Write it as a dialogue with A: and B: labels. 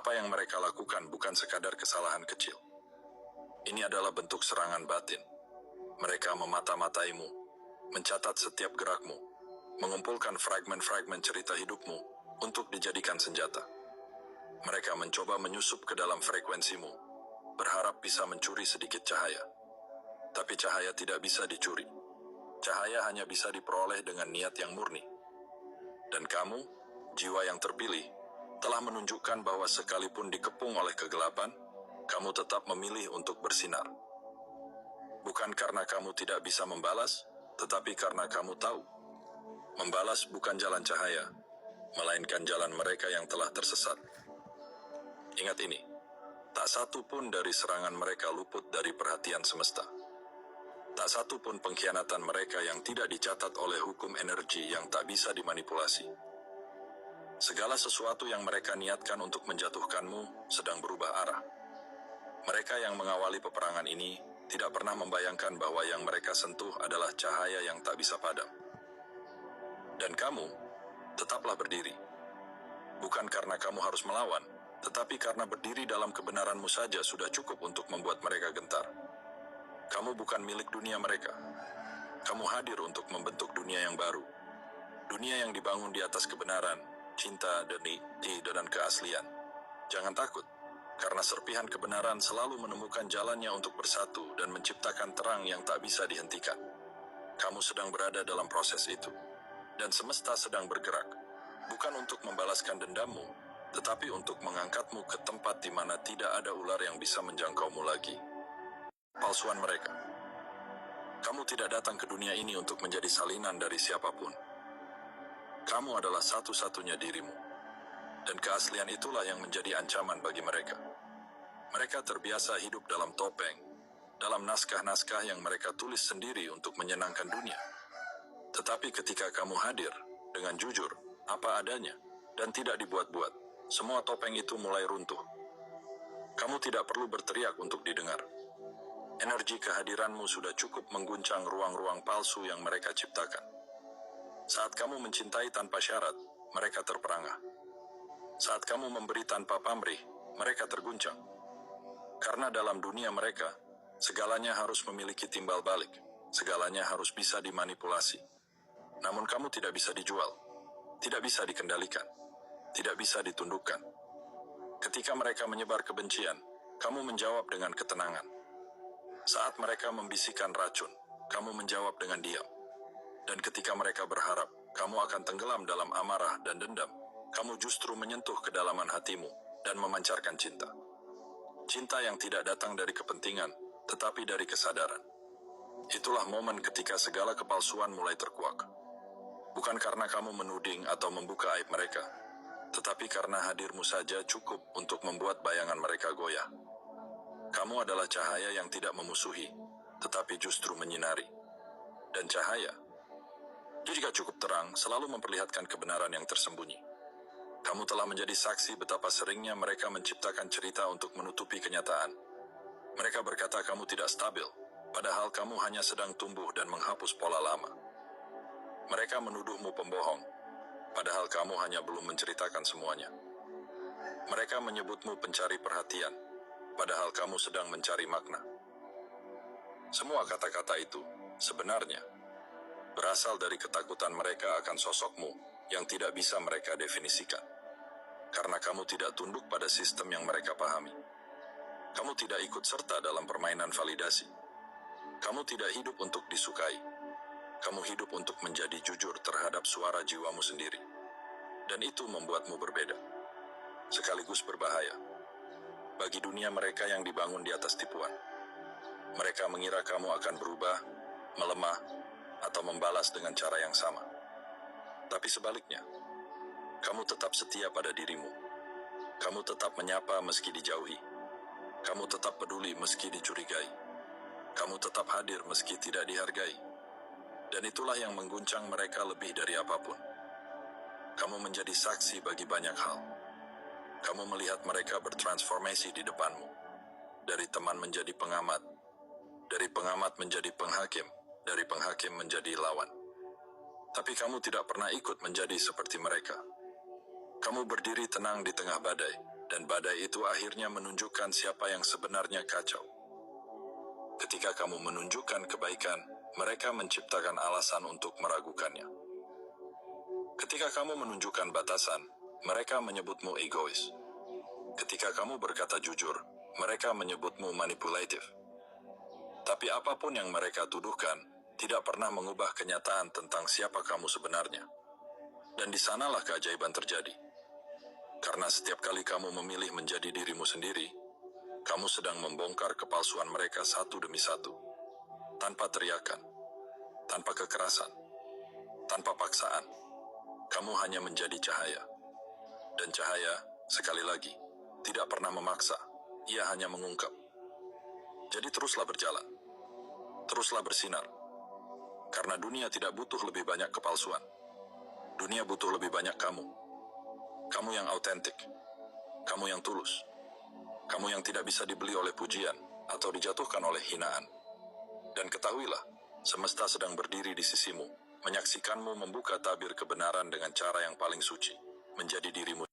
A: Apa yang mereka lakukan bukan sekadar kesalahan kecil. Ini adalah bentuk serangan batin. Mereka memata-mataimu, mencatat setiap gerakmu, mengumpulkan fragmen-fragmen cerita hidupmu untuk dijadikan senjata. Mereka mencoba menyusup ke dalam frekuensimu, berharap bisa mencuri sedikit cahaya. Tapi cahaya tidak bisa dicuri. Cahaya hanya bisa diperoleh dengan niat yang murni. Dan kamu, jiwa yang terpilih, telah menunjukkan bahwa sekalipun dikepung oleh kegelapan, kamu tetap memilih untuk bersinar. Bukan karena kamu tidak bisa membalas, tetapi karena kamu tahu. Membalas bukan jalan cahaya, melainkan jalan mereka yang telah tersesat. Ingat ini, tak satu pun dari serangan mereka luput dari perhatian semesta. Tak satu pun pengkhianatan mereka yang tidak dicatat oleh hukum energi yang tak bisa dimanipulasi. Segala sesuatu yang mereka niatkan untuk menjatuhkanmu sedang berubah arah. Mereka yang mengawali peperangan ini tidak pernah membayangkan bahwa yang mereka sentuh adalah cahaya yang tak bisa padam. Dan kamu, tetaplah berdiri. Bukan karena kamu harus melawan, tetapi karena berdiri dalam kebenaranmu saja sudah cukup untuk membuat mereka gentar. Kamu bukan milik dunia mereka. Kamu hadir untuk membentuk dunia yang baru. Dunia yang dibangun di atas kebenaran, cinta, dan keaslian. Jangan takut, karena serpihan kebenaran selalu menemukan jalannya untuk bersatu dan menciptakan terang yang tak bisa dihentikan. Kamu sedang berada dalam proses itu, dan semesta sedang bergerak, bukan untuk membalaskan dendammu, tetapi untuk mengangkatmu ke tempat di mana tidak ada ular yang bisa menjangkaumu lagi. Palsuan mereka. Kamu tidak datang ke dunia ini untuk menjadi salinan dari siapapun. Kamu adalah satu-satunya dirimu. Dan keaslian itulah yang menjadi ancaman bagi mereka. Mereka terbiasa hidup dalam topeng, dalam naskah-naskah yang mereka tulis sendiri untuk menyenangkan dunia. Tetapi ketika kamu hadir, dengan jujur, apa adanya, dan tidak dibuat-buat, semua topeng itu mulai runtuh. Kamu tidak perlu berteriak untuk didengar. Energi kehadiranmu sudah cukup mengguncang ruang-ruang palsu yang mereka ciptakan. Saat kamu mencintai tanpa syarat, mereka terperangah. Saat kamu memberi tanpa pamrih, mereka terguncang. Karena dalam dunia mereka, segalanya harus memiliki timbal balik, segalanya harus bisa dimanipulasi. Namun kamu tidak bisa dijual, tidak bisa dikendalikan, tidak bisa ditundukkan. Ketika mereka menyebar kebencian, kamu menjawab dengan ketenangan. Saat mereka membisikkan racun, kamu menjawab dengan diam. Dan ketika mereka berharap kamu akan tenggelam dalam amarah dan dendam, kamu justru menyentuh kedalaman hatimu dan memancarkan cinta. Cinta yang tidak datang dari kepentingan, tetapi dari kesadaran. Itulah momen ketika segala kepalsuan mulai terkuak. Bukan karena kamu menuding atau membuka aib mereka, tetapi karena hadirmu saja cukup untuk membuat bayangan mereka goyah. Kamu adalah cahaya yang tidak memusuhi, tetapi justru menyinari. Dan cahaya, jika cukup terang, selalu memperlihatkan kebenaran yang tersembunyi. Kamu telah menjadi saksi betapa seringnya mereka menciptakan cerita untuk menutupi kenyataan. Mereka berkata kamu tidak stabil, padahal kamu hanya sedang tumbuh dan menghapus pola lama. Mereka menuduhmu pembohong, padahal kamu hanya belum menceritakan semuanya. Mereka menyebutmu pencari perhatian, padahal kamu sedang mencari makna. Semua kata-kata itu, sebenarnya, berasal dari ketakutan mereka akan sosokmu yang tidak bisa mereka definisikan. Karena kamu tidak tunduk pada sistem yang mereka pahami. Kamu tidak ikut serta dalam permainan validasi. Kamu tidak hidup untuk disukai. Kamu hidup untuk menjadi jujur terhadap suara jiwamu sendiri. Dan itu membuatmu berbeda. Sekaligus berbahaya. Bagi dunia mereka yang dibangun di atas tipuan. Mereka mengira kamu akan berubah, melemah, atau membalas dengan cara yang sama. Tapi sebaliknya, kamu tetap setia pada dirimu. Kamu tetap menyapa meski dijauhi. Kamu tetap peduli meski dicurigai. Kamu tetap hadir meski tidak dihargai. Dan itulah yang mengguncang mereka lebih dari apapun. Kamu menjadi saksi bagi banyak hal. Kamu melihat mereka bertransformasi di depanmu. Dari teman menjadi pengamat. Dari pengamat menjadi penghakim. Dari penghakim menjadi lawan. Tapi kamu tidak pernah ikut menjadi seperti mereka. Kamu berdiri tenang di tengah badai, Dan badai itu akhirnya menunjukkan siapa yang sebenarnya kacau. Ketika kamu menunjukkan kebaikan, mereka menciptakan alasan untuk meragukannya. Ketika kamu menunjukkan batasan, mereka menyebutmu egois. Ketika kamu berkata jujur, mereka menyebutmu manipulatif. Tapi apapun yang mereka tuduhkan, tidak pernah mengubah kenyataan tentang siapa kamu sebenarnya. Dan di sanalah keajaiban terjadi. Karena setiap kali kamu memilih menjadi dirimu sendiri, kamu sedang membongkar kepalsuan mereka satu demi satu. Tanpa teriakan, tanpa kekerasan, tanpa paksaan. Kamu hanya menjadi cahaya. Dan cahaya, sekali lagi, tidak pernah memaksa. Ia hanya mengungkap. Jadi teruslah berjalan. Teruslah bersinar. Karena dunia tidak butuh lebih banyak kepalsuan. Dunia butuh lebih banyak kamu. Kamu yang autentik. Kamu yang tulus. Kamu yang tidak bisa dibeli oleh pujian atau dijatuhkan oleh hinaan. Dan ketahuilah, semesta sedang berdiri di sisimu, menyaksikanmu membuka tabir kebenaran dengan cara yang paling suci, menjadi dirimu.